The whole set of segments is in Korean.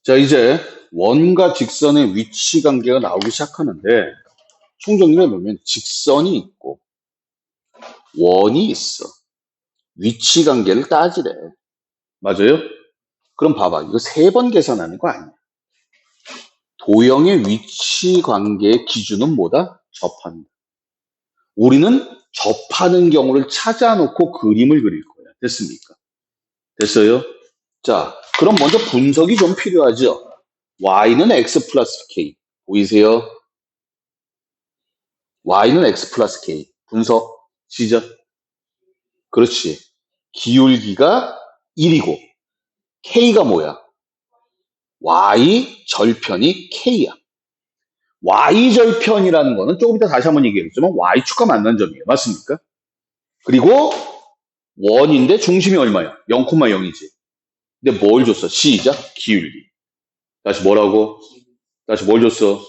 자, 이제 원과 직선의 위치 관계가 나오기 시작하는데, 총정리를 해보면 직선이 있고, 원이 있어. 위치 관계를 따지래. 맞아요? 그럼 봐봐. 이거 3번 계산하는 거 아니야. 도형의 위치 관계의 기준은 뭐다? 접한다. 우리는 접하는 경우를 찾아놓고 그림을 그릴 거야. 됐습니까? 됐어요? 자, 그럼 먼저 분석이 좀 필요하죠. y는 x 플러스 k. 보이세요? y는 x 플러스 k. 분석 시작. 그렇지. 기울기가 1이고 k가 뭐야? y 절편이 k야. y 절편이라는 거는 조금 이따 다시 한번 얘기하겠지만 y축과 만난 점이에요. 맞습니까? 그리고 원인데 중심이 얼마야? 0,0이지. 근데 뭘 줬어? 시작. 기울기. 다시 뭐라고? 다시 뭘 줬어?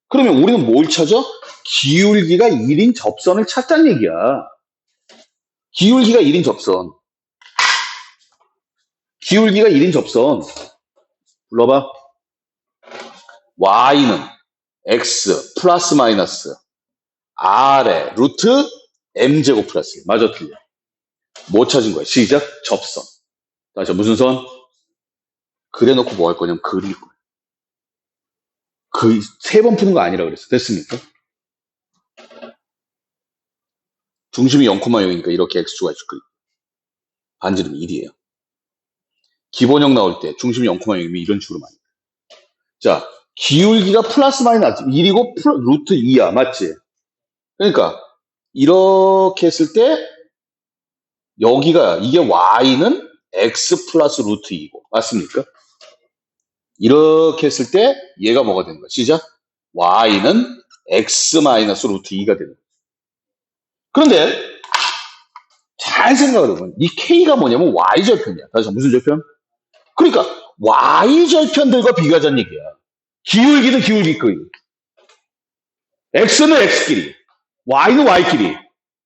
그러면 우리는 뭘 찾아? 기울기가 1인 접선을 찾자는 얘기야. 기울기가 1인 접선. 기울기가 1인 접선. 불러봐. y는 x 플러스 마이너스 r에 루트 m제곱 플러스 1. 맞아 틀려. 뭐 찾은 거야? 시작. 접선. 다시 무슨 선? 그래놓고 뭐 할 거냐면 그릴 거야. 그 3번 푸는 거 아니라 그랬어. 됐습니까? 중심이 0,0이니까 이렇게 x축과 x축. 반지름 1이에요. 기본형 나올 때 중심이 0,0이면 이런 식으로 많이. 자, 기울기가 플러스 마이너스 1이고 루트 2야. 맞지? 그러니까 이렇게 했을 때 여기가 이게 y는 x 플러스 루트 2고 맞습니까? 이렇게 했을 때 얘가 뭐가 되는 거야? 시작. y는 x 마이너스 루트 2가 되는 거야. 그런데 잘 생각을 해보면 이 k가 뭐냐면 y절편이야. 다시 무슨 절편? 그러니까 y절편들과 비교하자는 얘기야. 기울기는 기울기끼리, x는 x끼리, y는 y끼리,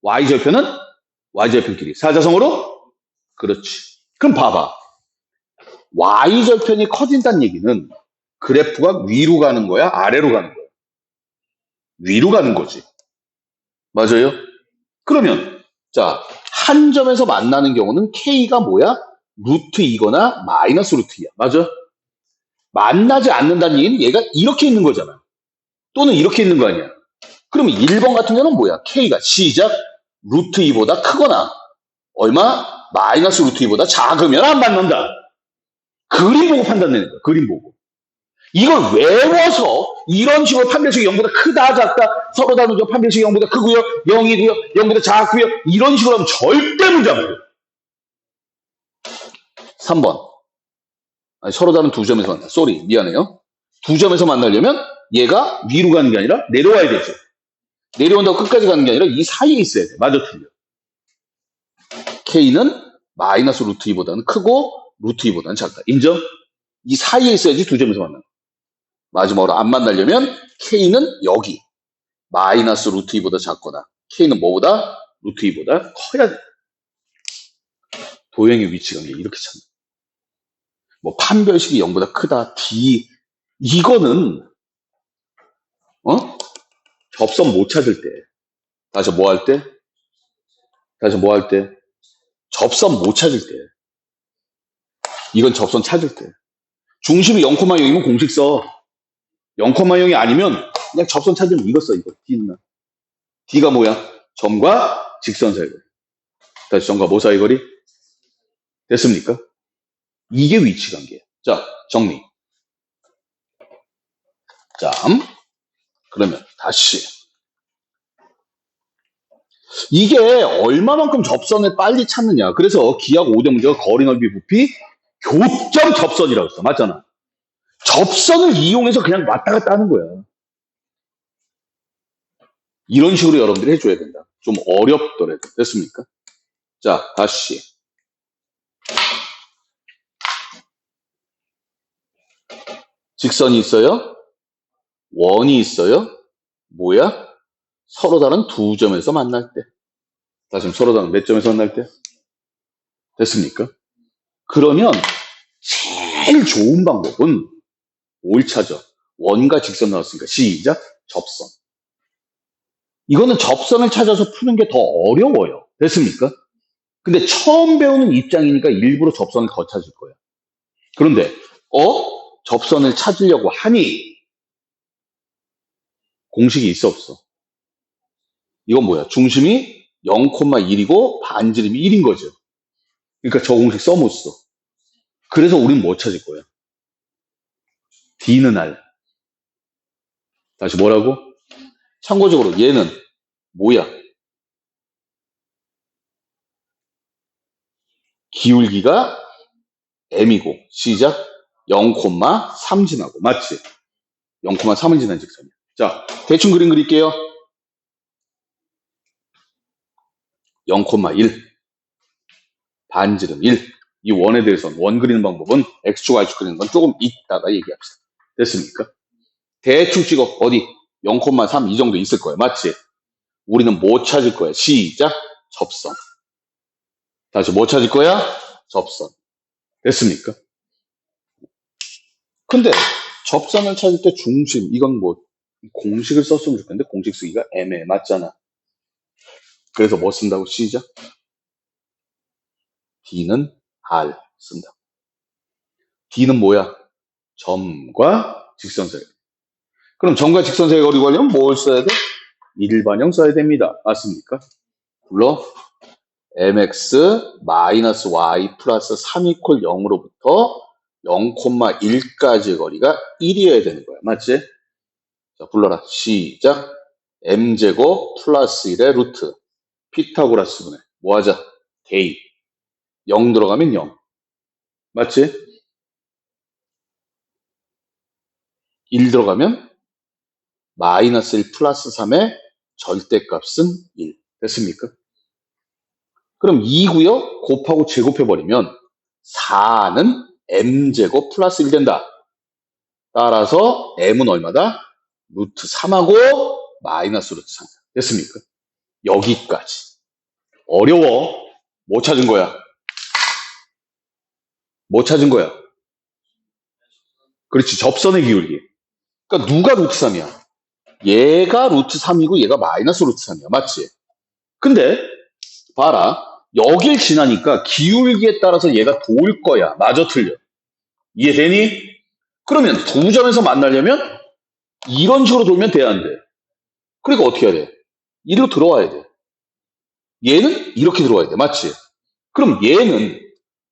y절편은 y절편끼리. 사자성어로? 그렇지. 그럼 봐봐. y절편이 커진다는 얘기는 그래프가 위로 가는 거야? 아래로 가는 거야? 위로 가는 거지. 맞아요? 그러면 자, 한 점에서 만나는 경우는 k가 뭐야? 루트 2거나 마이너스 루트 2야. 맞아? 만나지 않는다는 얘기는 얘가 이렇게 있는 거잖아. 또는 이렇게 있는 거 아니야. 그러면 1번 같은 경우는 뭐야? k가 시작 루트 2보다 크거나 얼마? 마이너스 루트 2보다 작으면 안 만난다. 그림 보고 판단내는 거야. 그림 보고. 이걸 외워서 이런 식으로 판별식이 0보다 크다 작다 서로 다른 점 판별식이 0보다 크고요 0이고요 0보다 작고요 이런 식으로 하면 절대 문제 안 풀려. 3번 아니, 서로 다른 두 점에서 만나. 쏘리 미안해요. 두 점에서 만나려면 얘가 위로 가는 게 아니라 내려와야 되죠. 내려온다고 끝까지 가는 게 아니라 이 사이에 있어야 돼. 맞아 틀려. K는 마이너스 루트 2보다는 크고 루트 2보다는 작다. 인정? 이 사이에 있어야지 두 점에서 만나. 마지막으로 안 만나려면 K는 여기 마이너스 루트 2보다 작거나 K는 뭐보다? 루트 2보다 커야 돼. 도형의 위치관계 이렇게 찾는. 뭐 판별식이 0보다 크다 D 이거는 접선 못 찾을 때 다시 뭐 할 때? 다시 뭐 할 때? 접선 못 찾을 때 이건 접선 찾을 때 중심이 0,0이면 공식 써. 0,0이 아니면 그냥 접선 찾으면 이거 써. 이거 D는 D가 뭐야? 점과 직선 사이 거리. 다시 점과 뭐 사이 거리? 됐습니까? 이게 위치 관계야. 자, 정리. 자, 그러면 다시 이게 얼마만큼 접선을 빨리 찾느냐. 그래서 기하 5대 문제가 거리 넓이 부피 교점 접선이라고 했어. 맞잖아. 접선을 이용해서 그냥 왔다 갔다 하는 거야. 이런 식으로 여러분들이 해줘야 된다. 좀 어렵더라도. 됐습니까? 자, 다시. 직선이 있어요? 원이 있어요? 뭐야? 서로 다른 두 점에서 만날 때. 다시 서로 다른 몇 점에서 만날 때? 됐습니까? 그러면 제일 좋은 방법은 뭘 찾아? 원과 직선 나왔으니까 시작. 접선. 이거는 접선을 찾아서 푸는 게 더 어려워요. 됐습니까? 근데 처음 배우는 입장이니까 일부러 접선을 더 찾을 거야. 그런데 접선을 찾으려고 하니 공식이 있어 없어? 이건 뭐야? 중심이 0,1이고 반지름이 1인 거죠. 그러니까 저 공식 써 못 써. 그래서 우리는 뭐 찾을 거야? D는 R. 다시 뭐라고? 참고적으로 얘는 뭐야? 기울기가 M이고 시작 0,3 지나고 맞지? 0,3을 지난 직선이야. 자, 대충 그림 그릴게요. 0,1 반지름 1. 이 원에 대해서는 원 그리는 방법은 X축, Y축 그리는 건 조금 이따가 얘기합시다. 됐습니까? 대충 찍어. 어디? 0,3 이 정도 있을 거예요. 맞지? 우리는 뭐 찾을 거야? 시작. 접선. 다시 뭐 찾을 거야? 접선. 됐습니까? 근데 접선을 찾을 때 중심, 이건 뭐 공식을 썼으면 좋겠는데 공식 쓰기가 애매해. 맞잖아. 그래서 뭐 쓴다고? 시작. D는 R 쓴다. D는 뭐야? 점과 직선사이. 그럼 점과 직선사이 거리 구하려면 뭘 써야 돼? 일반형 써야 됩니다. 맞습니까? 불러 mx-y 플러스 3 이퀄 0으로부터 0,1까지의 거리가 1이어야 되는 거야. 맞지? 자, 불러라. 시작. m제곱 플러스 1의 루트. 피타고라스 분의. 뭐 하자? 대입. 0 들어가면 0. 맞지? 1 들어가면 마이너스 1 플러스 3의 절대값은 1. 됐습니까? 그럼 2고요. 곱하고 제곱해버리면 4는 m제곱 플러스 1 된다. 따라서 m은 얼마다? 루트 3하고 마이너스 루트 3. 됐습니까? 여기까지. 어려워. 뭐 찾은 거야? 뭐 찾은 거야? 그렇지. 접선의 기울기. 그러니까 누가 루트 3이야? 얘가 루트 3이고 얘가 마이너스 루트 3이야. 맞지? 근데 봐라. 여길 지나니까 기울기에 따라서 얘가 도울 거야. 맞아 틀려? 이해되니? 그러면 두 점에서 만나려면 이런 식으로 돌면 돼야 안 돼? 그러니까 어떻게 해야 돼? 이리로 들어와야 돼. 얘는 이렇게 들어와야 돼. 맞지? 그럼 얘는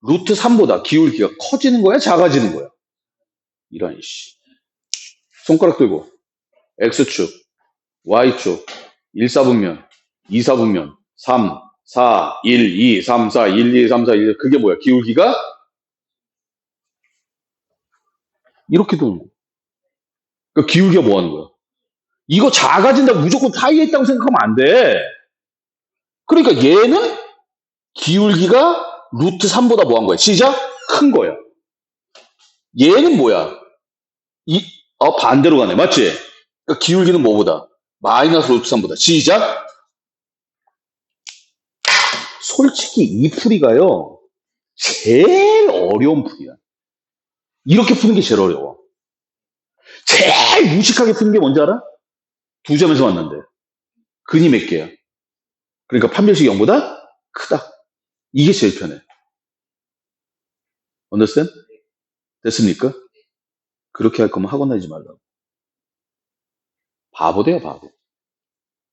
루트 3보다 기울기가 커지는 거야? 작아지는 거야? 이런 씨. 손가락 들고 X축, Y축, 1, 4분면, 2, 4분면, 3, 4, 1, 2, 3, 4, 1, 2, 3, 4, 1. 그게 뭐야? 기울기가 이렇게 도는 거야. 그러니까 기울기가 뭐 하는 거야? 이거 작아진다고 무조건 사이에 있다고 생각하면 안 돼. 그러니까 얘는 기울기가 루트 3보다 뭐 한 거야? 시작? 큰 거야. 얘는 뭐야? 반대로 가네. 맞지? 그러니까 기울기는 뭐보다? 마이너스 루트 3보다. 시작? 솔직히 이 풀이가요. 제일 어려운 풀이야. 이렇게 푸는 게 제일 어려워. 제일 무식하게 푸는 게 뭔지 알아? 두 점에서 왔는데. 근이 몇 개야? 그러니까 판별식이 0보다 크다. 이게 제일 편해. understand? 됐습니까? 그렇게 할 거면 학원 다니지 말라고. 바보 돼요, 바보.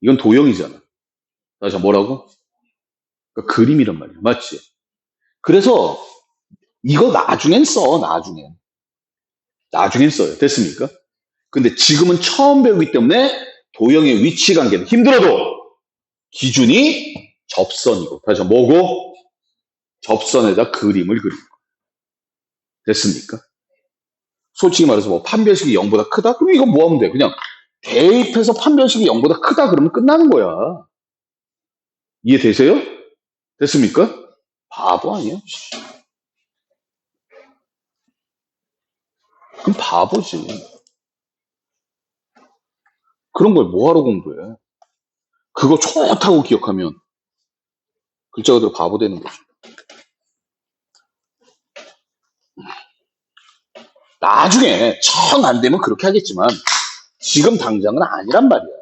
이건 도형이잖아. 자, 뭐라고? 그러니까 그림이란 말이야. 맞지? 그래서 이거 나중엔 써, 나중엔. 나중엔 써요. 됐습니까? 근데 지금은 처음 배우기 때문에 도형의 위치 관계는 힘들어도 기준이 접선이고. 다시 뭐고? 접선에다 그림을 그리고. 됐습니까? 솔직히 말해서 뭐 판별식이 0보다 크다? 그럼 이건 뭐 하면 돼? 그냥 대입해서 판별식이 0보다 크다 그러면 끝나는 거야. 이해되세요? 됐습니까? 바보 아니야? 그럼 바보지. 그런 걸 뭐하러 공부해? 그거 좋다고 기억하면 글자 그대로 바보 되는 거지. 나중에 정 안 되면 그렇게 하겠지만 지금 당장은 아니란 말이야.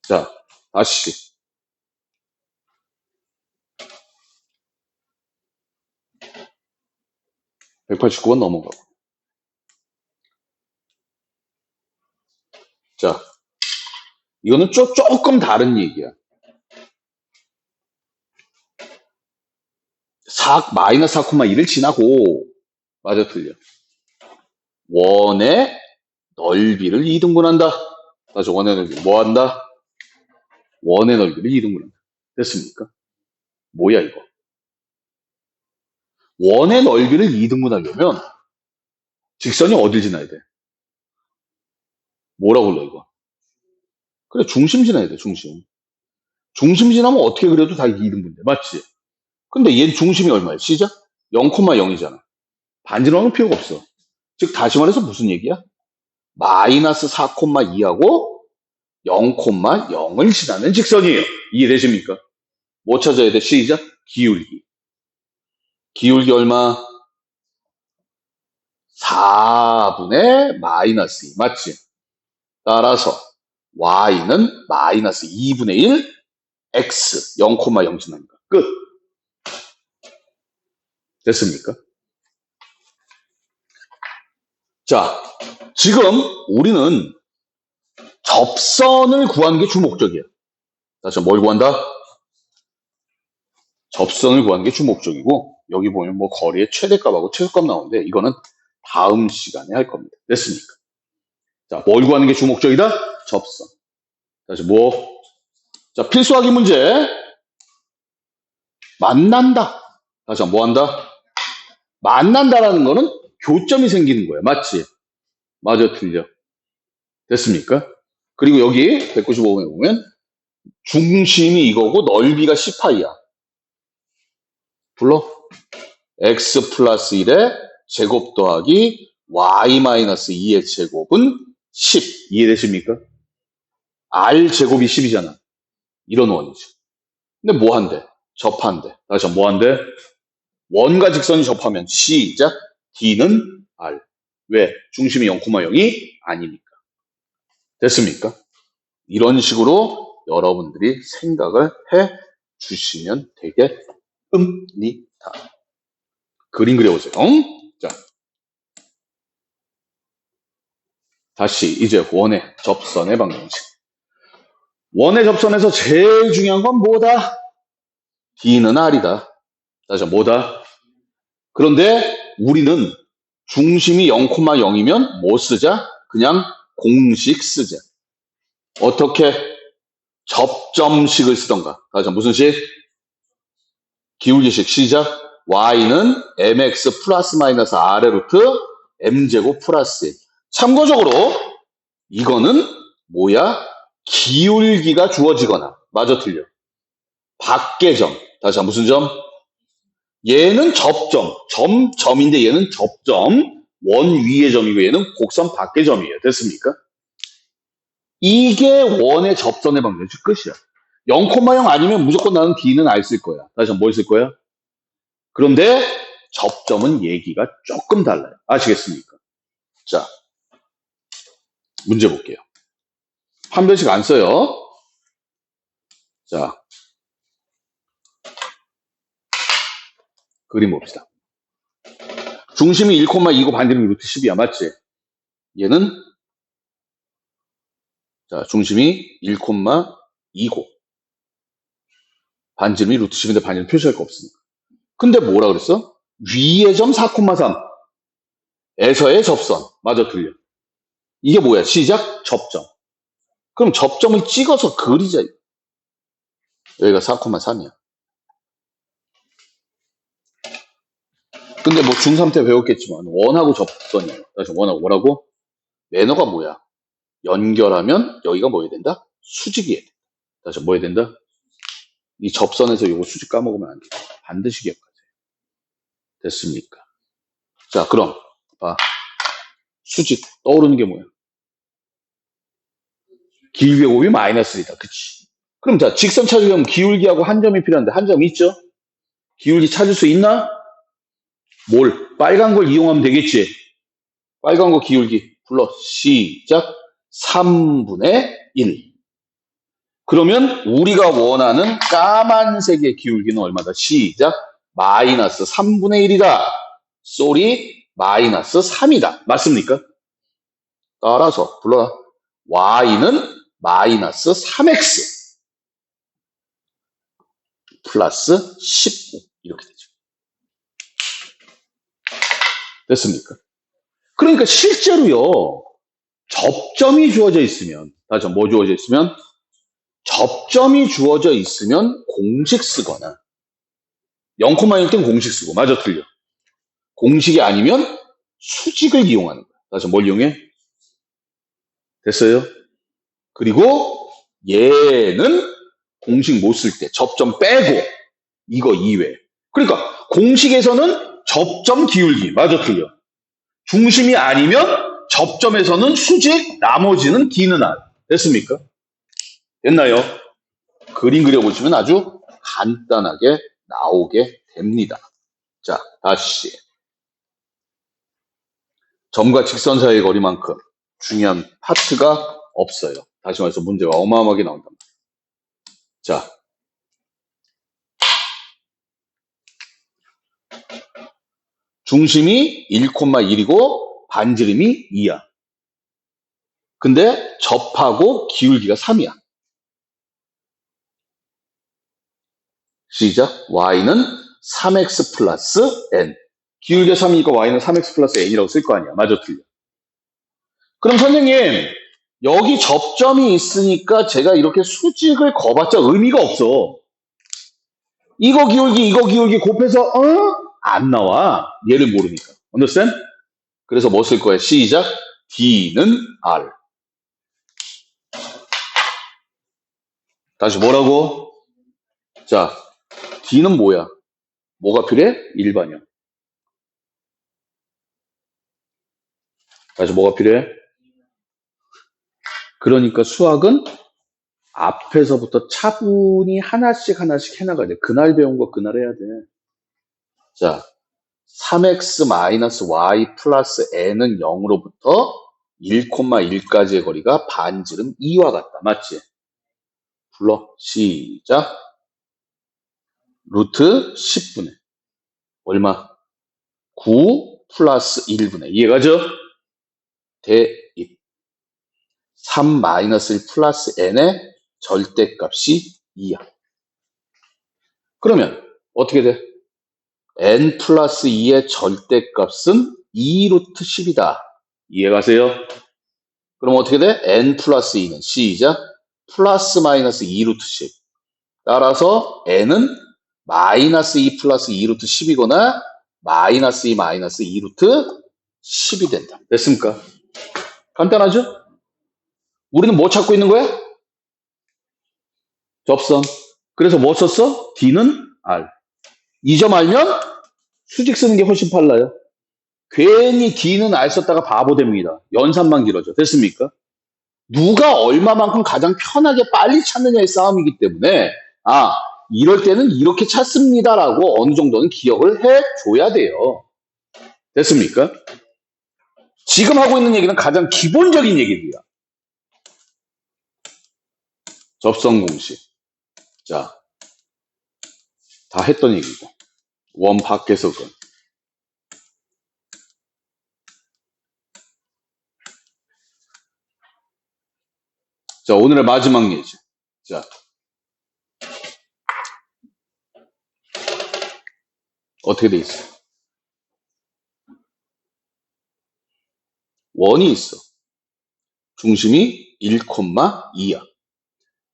자, 다시. (189번) 넘어가고. 자, 이거는 조금 다른 얘기야. 마이너스 4,2를 지나고, 맞아, 틀려. 원의 넓이를 2등분한다. 다시 원의 넓이 뭐 한다? 원의 넓이를 2등분한다. 됐습니까? 뭐야 이거? 원의 넓이를 2등분하려면 직선이 어딜 지나야 돼? 뭐라고 불러 이거? 그래, 중심 지나야 돼, 중심. 중심 지나면 어떻게 그려도 다 2등분돼. 맞지? 근데 얘는 중심이 얼마야? 시작? 0,0이잖아. 반지름하면 필요가 없어. 즉 다시 말해서 무슨 얘기야? 마이너스 4,2하고 0,0을 지나는 직선이에요. 이해되십니까? 뭐 찾아야 돼? 시작? 기울기. 기울기 얼마? 4분의 마이너스 2. 맞지? 따라서 y는 마이너스 2분의 1 x 0,0 지나는 거. 끝. 됐습니까? 자, 지금 우리는 접선을 구하는 게 주 목적이에요. 다시 뭘 구한다? 접선을 구하는 게 주 목적이고, 여기 보면 뭐 거리의 최대값하고 최소값 나오는데 이거는 다음 시간에 할 겁니다. 됐습니까? 자, 뭘 구하는 게 주 목적이다? 접선. 다시 뭐? 자, 필수하기 문제. 만난다. 다시 뭐 한다? 만난다라는 거는 교점이 생기는 거예요. 맞지? 맞아, 틀려. 됐습니까? 그리고 여기 195번에 보면 중심이 이거고 넓이가 10파이야. 불러? x 플러스 1의 제곱 더하기 y 마이너스 2의 제곱은 10. 이해되십니까? r 제곱이 10이잖아. 이런 원이죠. 근데 뭐 한대? 접한대. 다시 뭐 한대? 원과 직선이 접하면 시작. d는 r. 왜? 중심이 0,0이 아니니까. 됐습니까? 이런 식으로 여러분들이 생각을 해 주시면 되겠습니다. 그림 그려보세요. 자, 다시 이제 원의 접선의 방정식. 원의 접선에서 제일 중요한 건 뭐다? d는 r이다. 다시 뭐다? 그런데 우리는 중심이 0,0이면 뭐 쓰자? 그냥 공식 쓰자. 어떻게? 접점식을 쓰던가. 다시 무슨 식? 기울기식. 시작. y는 mx 플러스 마이너스 r의 루트 m제곱 플러스 1. 참고적으로 이거는 뭐야? 기울기가 주어지거나. 맞아, 틀려? 밖의 점. 다시 무슨 점? 얘는 접점. 점인데 얘는 접점. 원 위의 점이고 얘는 곡선 밖의 점이에요. 됐습니까? 이게 원의 접선의 방정식 끝이야. 0,0 아니면 무조건 나는 d는 r 쓸 거야. 다시 뭘 쓸 거야? 그런데 접점은 얘기가 조금 달라요. 아시겠습니까? 자, 문제 볼게요. 판별식 안 써요. 자, 그림 봅시다. 중심이 1,2고 반지름이 루트 10이야. 맞지? 얘는 자, 중심이 1,2고 반지름이 루트 10인데 반지름 표시할 거 없으니까. 근데 뭐라 그랬어? 위의 점 4,3 에서의 접선. 맞아, 틀려? 이게 뭐야? 시작? 접점. 그럼 접점을 찍어서 그리자. 여기가 4,3이야. 근데 뭐 중3 때 배웠겠지만 원하고 접선이에요. 다시 원하고 뭐라고? 매너가 뭐야? 연결하면 여기가 뭐 해야 된다? 수직이어야 된다. 다시 뭐 해야 된다? 이 접선에서 이거 수직 까먹으면 안 돼. 반드시 기억하세요. 됐습니까? 자, 그럼 봐. 수직 떠오르는 게 뭐야? 기울기 곱이 마이너스 1이다. 그치? 그럼 자, 직선 찾으려면 기울기하고 한 점이 필요한데 한 점 있죠? 기울기 찾을 수 있나? 뭘? 빨간 걸 이용하면 되겠지. 빨간 거 기울기 불러. 시작. 3분의 1. 그러면 우리가 원하는 까만색의 기울기는 얼마다? 시작. 마이너스 3분의 1이다. 쏘리 마이너스 3이다. 맞습니까? 따라서 불러라. y는 마이너스 3x 플러스 19 이렇게 되죠. 됐습니까? 그러니까 실제로요. 접점이 주어져 있으면 다시 뭐 주어져 있으면 접점이 주어져 있으면 공식 쓰거나 0,1 땐 공식 쓰고 맞아 틀려. 공식이 아니면 수직을 이용하는 거야. 다시 뭘 이용해? 됐어요? 그리고 얘는 공식 못 쓸 때 접점 빼고 이거 이외. 그러니까 공식에서는 접점 기울기 맞아 틀려. 중심이 아니면 접점에서는 수직, 나머지는 D는 R. 됐습니까? 됐나요? 그림 그려보시면 아주 간단하게 나오게 됩니다. 자, 다시. 점과 직선 사이의 거리만큼 중요한 파트가 없어요. 다시 말해서 문제가 어마어마하게 나온단 말이에요. 자, 중심이 1,1이고 반지름이 2야. 근데 접하고 기울기가 3이야. 시작. y는 3x 플러스 n. 기울기가 3이니까 y는 3x 플러스 n이라고 쓸 거 아니야. 맞아 틀려. 그럼 선생님 여기 접점이 있으니까 제가 이렇게 수직을 거봤자 의미가 없어. 이거 기울기 곱해서 안 나와. 얘를 모르니까. understand? 그래서 뭐 쓸 거야? 시작. D는 R. 다시 뭐라고? 자, D는 뭐야? 뭐가 필요해? 일반형. 다시 뭐가 필요해? 그러니까 수학은 앞에서부터 차분히 하나씩 해나가야 돼. 그날 배운 거 그날 해야 돼. 자, 3x-y 플러스 n은 0으로부터 1,1까지의 거리가 반지름 2와 같다. 맞지? 불러. 시작. 루트 10분의 얼마? 9 플러스 1분의 이해가죠? 대입 3 마이너스 1 플러스 n의 절대값이 2야. 그러면 어떻게 돼? n 플러스 2의 절대값은 2 루트 10이다. 이해가세요? 그럼 어떻게 돼? n 플러스 2는 시작. 플러스 마이너스 2 루트 10. 따라서 n은 마이너스 2 플러스 2 루트 10이거나 마이너스 2 마이너스 2 루트 10이 된다. 됐습니까? 간단하죠? 우리는 뭐 찾고 있는 거야? 접선. 그래서 뭐 썼어? D는 R. 이 점 알면 수직 쓰는 게 훨씬 빨라요. 괜히 D는 R 썼다가 바보 됩니다. 연산만 길어져. 됐습니까? 누가 얼마만큼 가장 편하게 빨리 찾느냐의 싸움이기 때문에 이럴 때는 이렇게 찾습니다라고 어느 정도는 기억을 해줘야 돼요. 됐습니까? 지금 하고 있는 얘기는 가장 기본적인 얘기입니다. 접선 공식. 자, 다 했던 얘기고. 원 밖에서 건. 자, 오늘의 마지막 예제. 자, 어떻게 돼 있어? 원이 있어. 중심이 1,2야.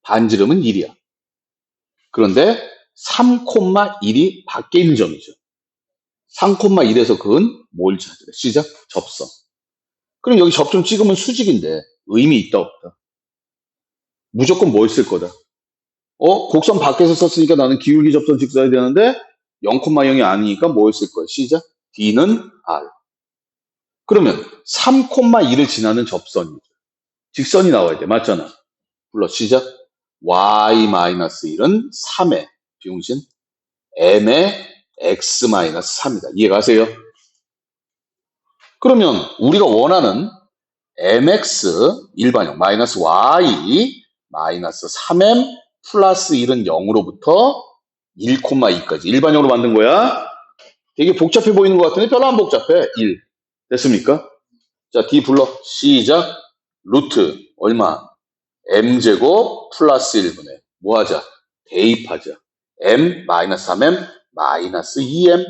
반지름은 1이야. 그런데 3,1이 밖에 있는 점이죠. 3,1에서 그은 뭘 찾으래? 시작. 접선. 그럼 여기 접점 찍으면 수직인데 의미 있다 없다? 무조건 뭘 쓸 거다? 곡선 밖에서 썼으니까 나는 기울기 접선식 써야 되는데 0,0이 아니니까 뭘 쓸 거야? 시작. D는 R. 그러면 3,1을 지나는 접선이죠. 직선이 나와야 돼. 맞잖아. 불러. 시작. y-1은 3의 비용신 m의 x-3이다. 이해가세요? 그러면 우리가 원하는 mx 일반형 마이너스 y 마이너스 3m 플러스 1은 0으로부터 1,2까지 일반형으로 만든 거야. 되게 복잡해 보이는 것 같은데 별로 안 복잡해. 1. 됐습니까? 자, D 불러. 시작. 루트 얼마? m제곱 플러스 1분의 뭐 하자? 대입하자. m 마이너스 3m 마이너스 2m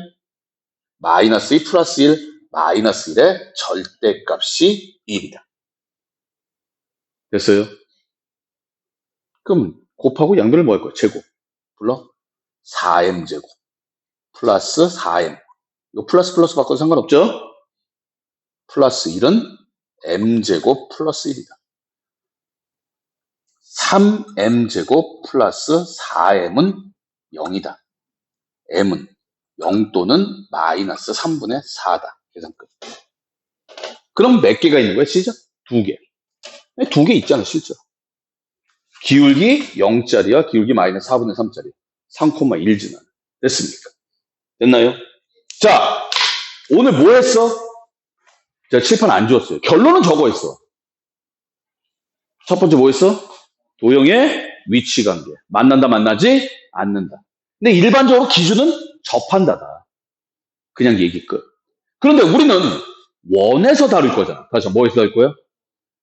마이너스 2 플러스 1 마이너스 1의 절대값이 1이다. 됐어요? 그럼 곱하고 양변을 뭐 할 거야? 제곱. 불러? 4m제곱 플러스 4m. 이거 플러스 플러스 바꿔도 상관없죠? 플러스 1은 m제곱 플러스 1이다. 3m제곱 플러스 4m은 0이다. m은 0 또는 마이너스 3분의 4다. 계산 끝. 그럼 몇 개가 있는 거야, 시작? 2개. 2개 있잖아, 실제로. 기울기 0짜리와 기울기 마이너스 4분의 3짜리. 3,1지 나는. 됐습니까? 됐나요? 자, 오늘 뭐 했어? 제가 칠판 안 주었어요. 결론은 저거 했어. 첫 번째 뭐 했어? 도형의 위치 관계. 만난다, 만나지 않는다. 근데 일반적으로 기준은 접한다다. 그냥 얘기 끝. 그런데 우리는 원에서 다룰 거잖아. 다시 뭐에서 다룰 거야?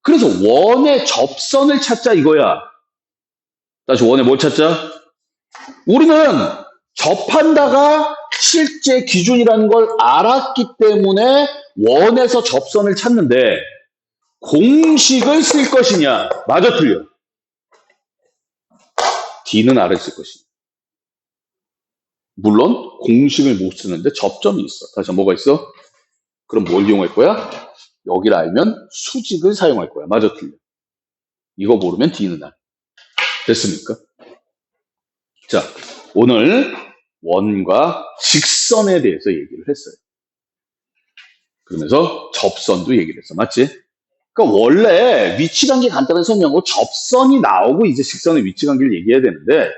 그래서 원의 접선을 찾자 이거야. 다시 원의 뭘 찾자? 우리는 접한다가 실제 기준이라는 걸 알았기 때문에 원에서 접선을 찾는데 공식을 쓸 것이냐? 맞아, 틀려? D는 알았을 것이냐. 물론 공식을 못 쓰는데 접점이 있어. 다시 뭐가 있어? 그럼 뭘 이용할 거야? 여기를 알면 수직을 사용할 거야. 맞아, 틀려? 이거 모르면 D는 알. 됐습니까? 자, 오늘 원과 직선에 대해서 얘기를 했어요. 그러면서 접선도 얘기를 했어. 맞지? 그러니까 원래 위치관계 간단하게 설명하고 접선이 나오고 이제 직선의 위치관계를 얘기해야 되는데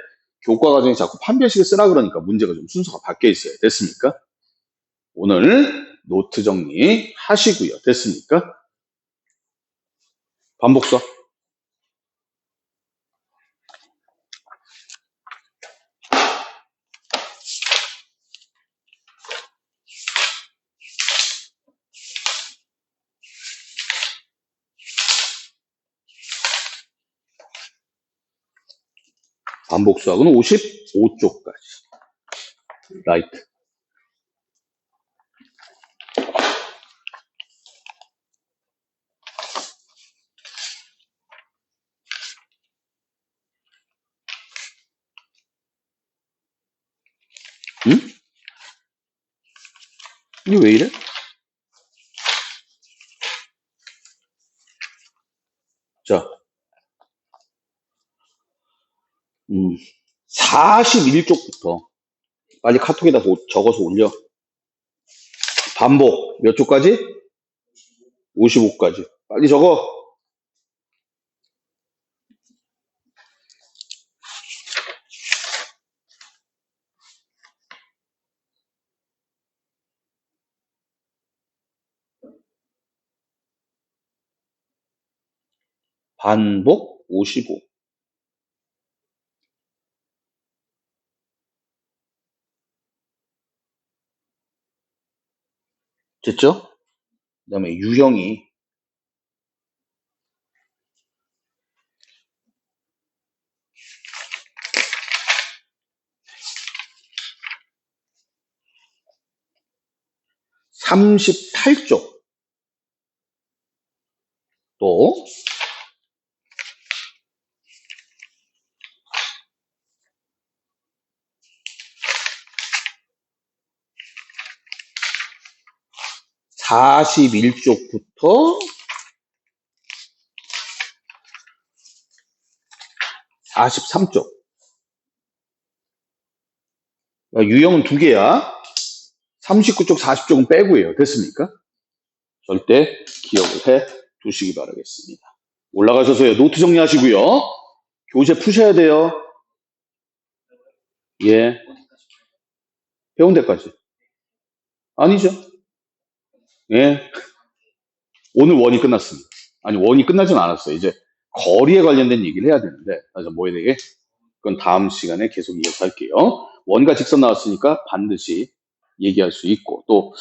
교과 과정에 자꾸 판별식을 쓰라 그러니까 문제가 좀 순서가 바뀌어 있어요. 됐습니까? 오늘 노트 정리 하시고요. 됐습니까? 반복서. 반복수학은 55쪽까지. 라이트. 응? 이게 왜 이래? 자, 41쪽부터 빨리 카톡에다 적어서 올려. 반복 몇 쪽까지? 55까지. 빨리 적어. 반복 55. 됐죠? 그 다음에 유형이 38쪽. 또 41쪽부터 43쪽. 유형은 두 개야. 39쪽, 40쪽은 빼고예요. 됐습니까? 절대 기억을 해 두시기 바라겠습니다. 올라가셔서요. 노트 정리하시고요. 교재 푸셔야 돼요. 예. 배운 데까지. 아니죠. 예. 오늘 원이 끝났습니다. 아니, 원이 끝나진 않았어요. 이제 거리에 관련된 얘기를 해야 되는데, 그래서 뭐에 대해? 그건 다음 시간에 계속 이어갈게요. 원과 직선 나왔으니까 반드시 얘기할 수 있고, 또,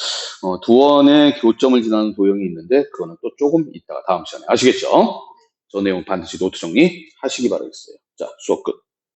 두 원의 교점을 지나는 도형이 있는데, 그거는 또 조금 이따가 다음 시간에 아시겠죠? 저 내용 반드시 노트 정리 하시기 바라겠어요. 자, 수업 끝.